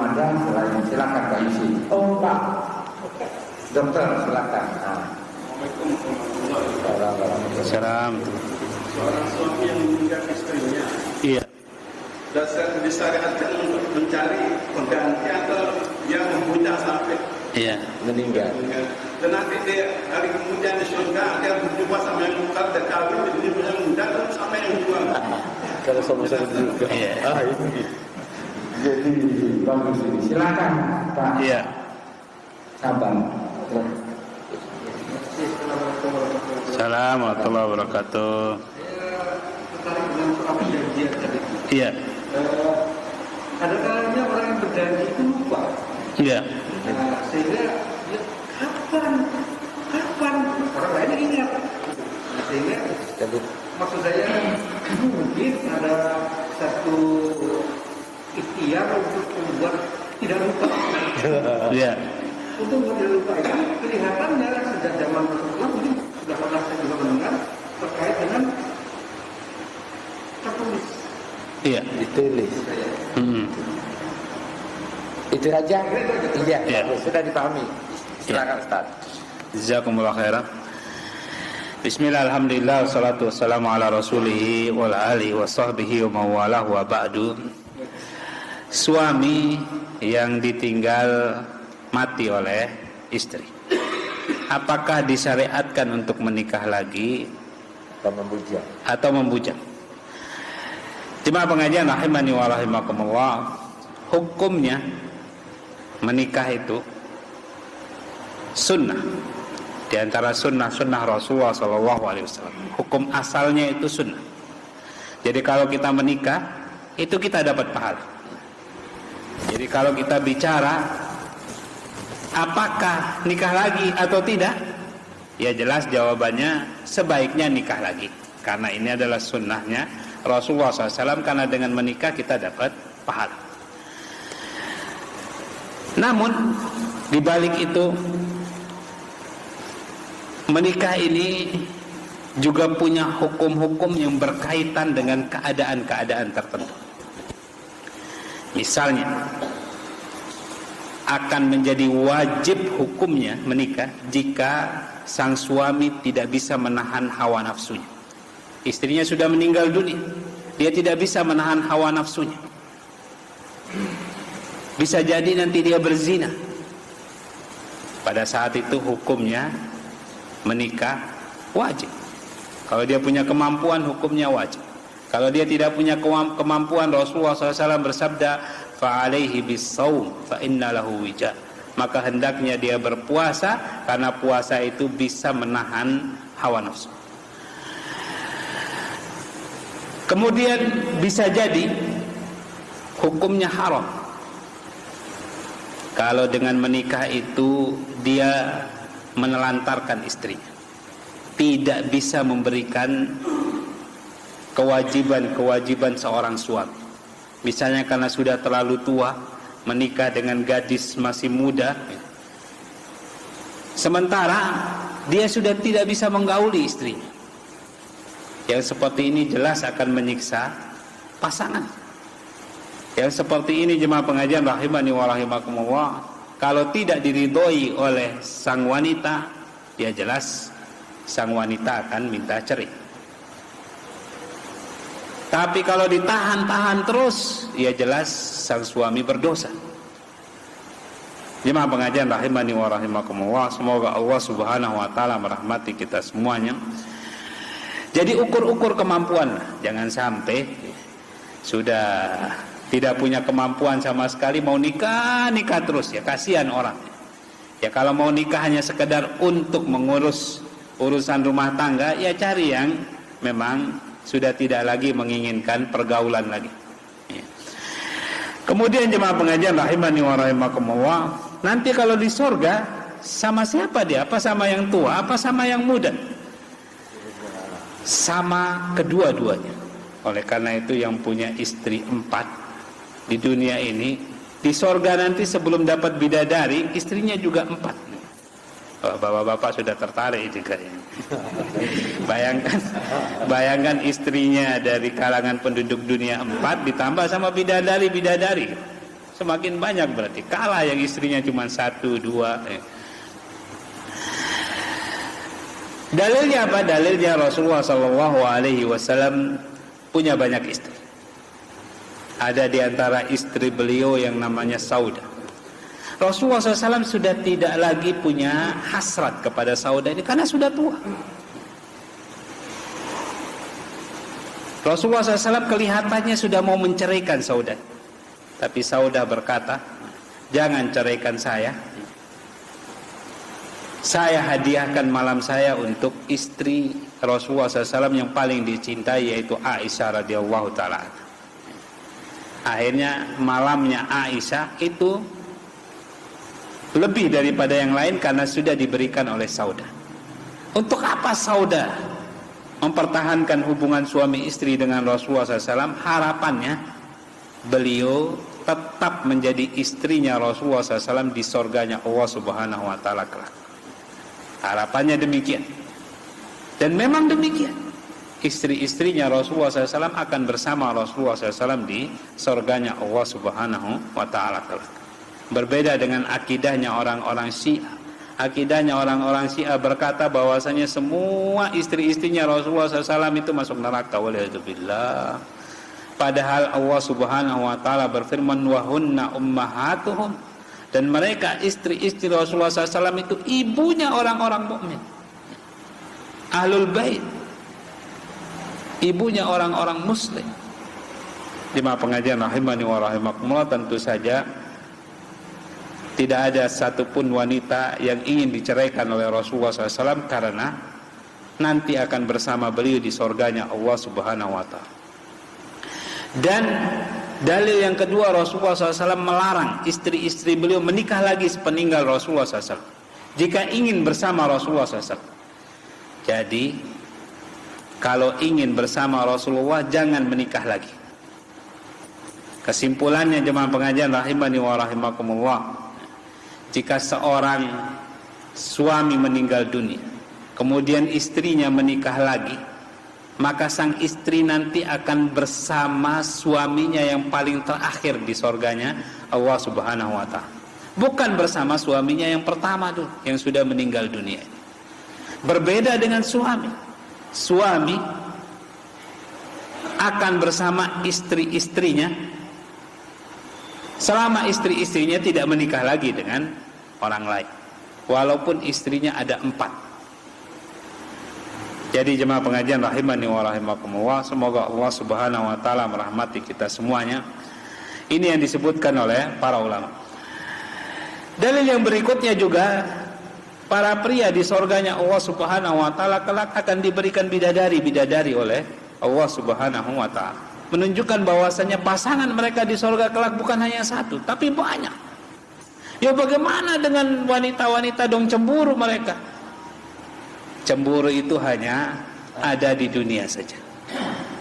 ada selain silakan Pak Yusi. Oh Pak Dokter silakan. Salam. Seorang suami yang meninggal istrinya. Iya. Dasar disyariatkan untuk mencari pengganti atau dia memuja sampai Iya. Meninggal. dan nanti dia hari kemudian di surga dia berjumpa sama yang bukan dan kawin jadi yang muda terus sama yang jual. Kalau sama-sama juga. Iya. Itu gitu. Jadi bagus ini. Silakan Pak. Iya. Sabar. Assalamualaikum warahmatullahi wabarakatuh. Tertarik dengan soal perjanjian tadi. Iya. Ada kalanya orang yang berjanji itu lupa. Iya. Nah, sehingga dia kapan orang lain ingat. Nah, sehingga maksud saya mungkin ada satu ikhtiar untuk membuat tidak lupa. Iya. Untuk membuat tidak lupa itu kelihatannya sejak zaman Rasulullah mungkin sudah pernah saya juga mendengar terkait dengan tertulis. Iya. Ditulis. Hmm. Itu aja. Iya. Iya. Sudah dipahami. Silakan Ustaz. Jazakumullah khairan. Bismillah, alhamdulillah, wassalatu wassalamu ala rasulihi wa ala alihi wa sahbihi wa mawalah wa ba'du. Suami yang ditinggal mati oleh istri, apakah disyariatkan untuk menikah lagi atau membujang? Jemaah pengajian rahimani wa rahimakumullah, hukumnya menikah itu sunnah. Di antara sunnah-sunnah Rasulullah SAW, hukum asalnya itu sunnah. Jadi kalau kita menikah, itu kita dapat pahala. Jadi kalau kita bicara apakah nikah lagi atau tidak, ya jelas jawabannya sebaiknya nikah lagi, karena ini adalah sunnahnya Rasulullah SAW. Karena dengan menikah kita dapat pahala. Namun di balik itu, menikah ini juga punya hukum-hukum yang berkaitan dengan keadaan-keadaan tertentu. Misalnya, akan menjadi wajib hukumnya menikah jika sang suami tidak bisa menahan hawa nafsunya. Istrinya sudah meninggal dunia, dia tidak bisa menahan hawa nafsunya. Bisa jadi nanti dia berzina. Pada saat itu hukumnya menikah wajib. Kalau dia punya kemampuan, hukumnya wajib. Kalau dia tidak punya kemampuan, Rasulullah SAW bersabda, fa'alaihi bis-saum fa inna lahu wija. Maka hendaknya dia berpuasa, karena puasa itu bisa menahan hawa nafsu. Kemudian bisa jadi hukumnya haram kalau dengan menikah itu dia menelantarkan istrinya, tidak bisa memberikan kewajiban-kewajiban seorang suami. Misalnya karena sudah terlalu tua, menikah dengan gadis masih muda, sementara dia sudah tidak bisa menggauli istrinya. Yang seperti ini jelas akan menyiksa pasangan. Yang seperti ini, jemaah pengajian rahimani wa rahimakumullah, kalau tidak diridhoi oleh sang wanita, ya jelas sang wanita akan minta cerai. Tapi kalau ditahan-tahan terus, ya jelas sang suami berdosa. Jemaah pengajian rahimani wa rahimakumullah, semoga Allah Subhanahu wa taala merahmati kita semuanya. Jadi ukur-ukur kemampuan, jangan sampai sudah tidak punya kemampuan sama sekali mau nikah terus, ya kasihan orang. Ya kalau mau nikah hanya sekedar untuk mengurus urusan rumah tangga, ya cari yang memang sudah tidak lagi menginginkan pergaulan lagi. Ya. Kemudian jemaah pengajian rahimani wa rahimakumullah, nanti kalau di surga sama siapa dia? Apa sama yang tua? Apa sama yang muda? Sama kedua-duanya. Oleh karena itu yang punya istri 4 di dunia ini, di sorga nanti sebelum dapat bidadari, istrinya juga 4. Oh, bapak-bapak sudah tertarik juga ya. Bayangkan istrinya dari kalangan penduduk dunia 4 ditambah sama bidadari. Semakin banyak berarti kalah yang istrinya cuma 1, 2. Dalilnya apa? Dalilnya Rasulullah SAW punya banyak istri. Ada di antara istri beliau yang namanya Saudah. Rasulullah SAW sudah tidak lagi punya hasrat kepada Saudah ini karena sudah tua. Rasulullah SAW kelihatannya sudah mau menceraikan Saudah, tapi Saudah berkata, jangan ceraikan saya. Saya hadiahkan malam saya untuk istri Rasulullah SAW yang paling dicintai, yaitu Aisyah radhiyallahu ta'ala. Akhirnya malamnya Aisyah itu lebih daripada yang lain karena sudah diberikan oleh Saudah. Untuk apa Saudah mempertahankan hubungan suami istri dengan Rasulullah SAW? Harapannya beliau tetap menjadi istrinya Rasulullah SAW di surganya Allah Subhanahu wa Ta'ala kelak. Harapannya demikian. Dan memang demikian. Istri-istrinya Rasulullah SAW akan bersama Rasulullah SAW di surganya Allah Subhanahu wa Ta'ala kelak. Berbeda dengan akidahnya orang-orang Syiah. Akidahnya orang-orang Syiah berkata bahwasanya semua istri-istrinya Rasulullah SAW itu masuk neraka. Waliyadzubillah. Padahal Allah Subhanahu wa Ta'ala berfirman, wa hunna ummahatuhum, dan mereka istri-istri Rasulullah SAW itu ibunya orang-orang mukmin, ahlul bait, ibunya orang-orang muslim. Jemaah pengajian rahimani wa rahimakumullah, tentu saja tidak ada satupun wanita yang ingin diceraikan oleh Rasulullah SAW karena nanti akan bersama beliau di surganya Allah Subhanahu wa Ta'ala. Dan dalil yang kedua, Rasulullah SAW melarang istri-istri beliau menikah lagi sepeninggal Rasulullah SAW jika ingin bersama Rasulullah SAW. Jadi kalau ingin bersama Rasulullah jangan menikah lagi. Kesimpulannya jemaah pengajian rahimani wa rahimakumullah, jika seorang suami meninggal dunia kemudian istrinya menikah lagi, maka sang istri nanti akan bersama suaminya yang paling terakhir di surganya Allah Subhanahu wa Ta'ala. Bukan bersama suaminya yang pertama dulu, yang sudah meninggal dunia. Berbeda dengan suami. Suami akan bersama istri-istrinya selama istri-istrinya tidak menikah lagi dengan orang lain, walaupun istrinya ada 4. Jadi jemaah pengajian rahimani wa rahimakumullah, semoga Allah Subhanahu wa Ta'ala merahmati kita semuanya. Ini yang disebutkan oleh para ulama. Dalil yang berikutnya juga, para pria di surganya Allah Subhanahu wa Ta'ala kelak akan diberikan bidadari-bidadari oleh Allah Subhanahu wa Ta'ala, menunjukkan bahwasanya pasangan mereka di surga kelak bukan hanya satu, tapi banyak. Ya bagaimana dengan wanita-wanita dong, cemburu mereka? Cemburu itu hanya ada di dunia saja.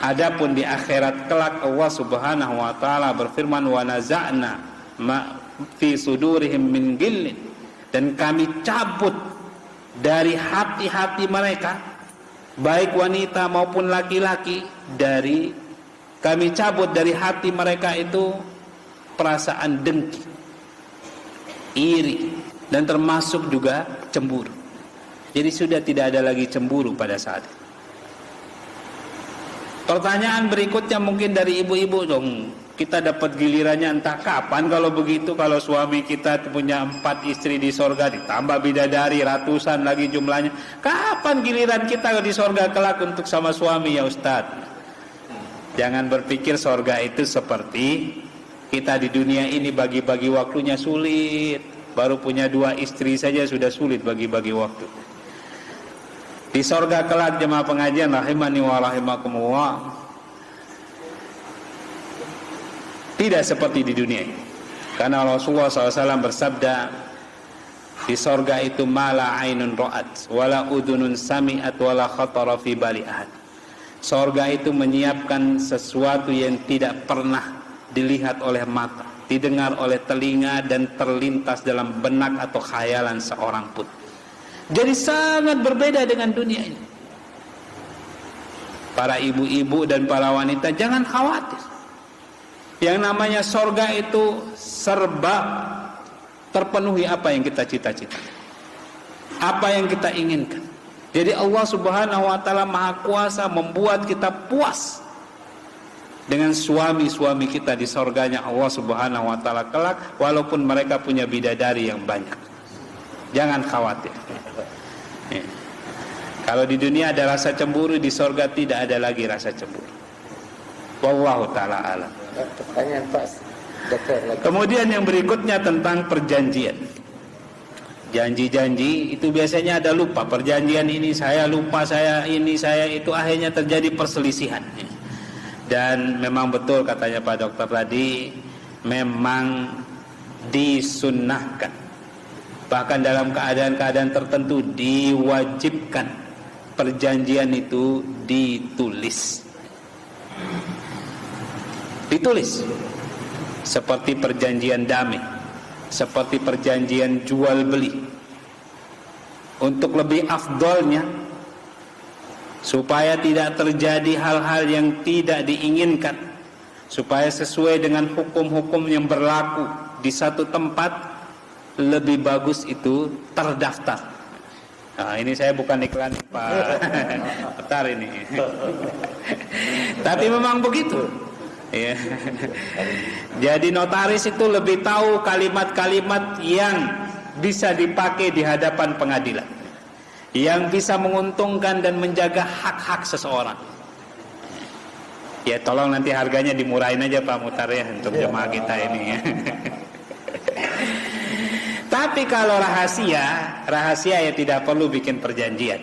Adapun di akhirat kelak Allah Subhanahu wa Ta'ala berfirman, wa naza'na ma fi sudurihim min ghillin, dan kami cabut dari hati-hati mereka, baik wanita maupun laki-laki, kami cabut dari hati mereka itu perasaan dengki, iri, dan termasuk juga cemburu. Jadi sudah tidak ada lagi cemburu pada saat itu. Pertanyaan berikutnya mungkin dari ibu-ibu dong, kita dapat gilirannya entah kapan kalau begitu. Kalau suami kita punya 4 istri di sorga, ditambah bidadari ratusan lagi jumlahnya, kapan giliran kita di sorga kelak untuk sama suami ya Ustaz? Jangan berpikir sorga itu seperti kita di dunia ini, bagi-bagi waktunya sulit. Baru punya 2 istri saja sudah sulit bagi-bagi waktu. Di sorga kelak jemaah pengajian rahimani wa rahimakumullah, tidak seperti di dunia ini. Karena Rasulullah SAW bersabda, di sorga itu mala ainun ra'at wala udhunun sami'at wala khatara fi bali ahad. Sorga itu menyiapkan sesuatu yang tidak pernah dilihat oleh mata, didengar oleh telinga, dan terlintas dalam benak atau khayalan seorang pun. Jadi sangat berbeda dengan dunia ini. Para ibu-ibu dan para wanita jangan khawatir. Yang namanya sorga itu serba terpenuhi apa yang kita cita-cita, apa yang kita inginkan. Jadi Allah Subhanahu wa taala Maha Kuasa membuat kita puas dengan suami-suami kita di sorganya Allah Subhanahu wa taala kelak, walaupun mereka punya bidadari yang banyak. Jangan khawatir. Ya. Kalau di dunia ada rasa cemburu, di sorga tidak ada lagi rasa cemburu. Wallahu taala alam. Pertanyaan Pak Dokter lagi. Kemudian yang berikutnya tentang perjanjian. Janji-janji itu biasanya ada lupa. Perjanjian ini saya lupa, saya ini, saya itu, akhirnya terjadi perselisihan. Dan memang betul katanya Pak Dokter tadi, memang disunnahkan, bahkan dalam keadaan-keadaan tertentu diwajibkan perjanjian itu ditulis. Ditulis seperti perjanjian damai, seperti perjanjian jual beli. Untuk lebih afdolnya, supaya tidak terjadi hal-hal yang tidak diinginkan, supaya sesuai dengan hukum-hukum yang berlaku di satu tempat, lebih bagus itu terdaftar. Nah, ini saya bukan iklan Pak Petar ini. Tapi memang begitu. Ya. Jadi notaris itu lebih tahu kalimat-kalimat yang bisa dipakai di hadapan pengadilan, yang bisa menguntungkan dan menjaga hak-hak seseorang. Ya tolong nanti harganya dimurahin aja Pak Mutar ya untuk jemaah kita ini ya. Tapi kalau rahasia ya tidak perlu bikin perjanjian.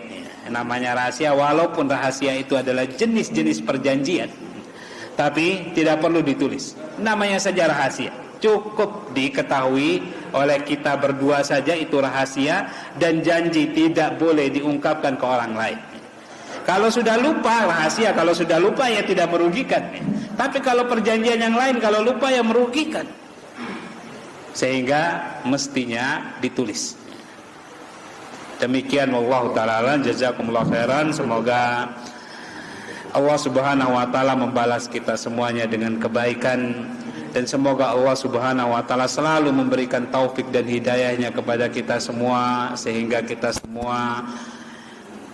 Namanya rahasia, walaupun rahasia itu adalah jenis-jenis perjanjian, tapi tidak perlu ditulis. Namanya saja rahasia. Cukup diketahui oleh kita berdua saja itu rahasia, dan janji tidak boleh diungkapkan ke orang lain. Kalau sudah lupa rahasia, kalau sudah lupa ya tidak merugikan. Tapi kalau perjanjian yang lain, kalau lupa ya merugikan. Sehingga mestinya ditulis. Demikian wallahu ta'ala, jazakumullah khairan. Semoga Allah Subhanahu wa taala membalas kita semuanya dengan kebaikan, dan semoga Allah Subhanahu wa taala selalu memberikan taufik dan hidayahnya kepada kita semua, sehingga kita semua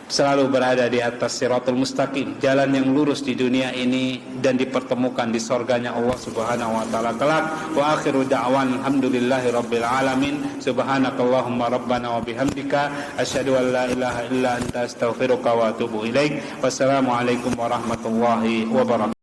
selalu berada di atas siratul mustaqim, jalan yang lurus di dunia ini dan dipertemukan di surganya Allah Subhanahu wa taala kelak. Wa akhiru da'wan alhamdulillahi rabbil alamin. Subhanakallahumma rabbana wa bihamdika asyhadu an la ilaha illa anta astaghfiruka wa atubu ilaik. Wassalamualaikum warahmatullahi wabarakatuh.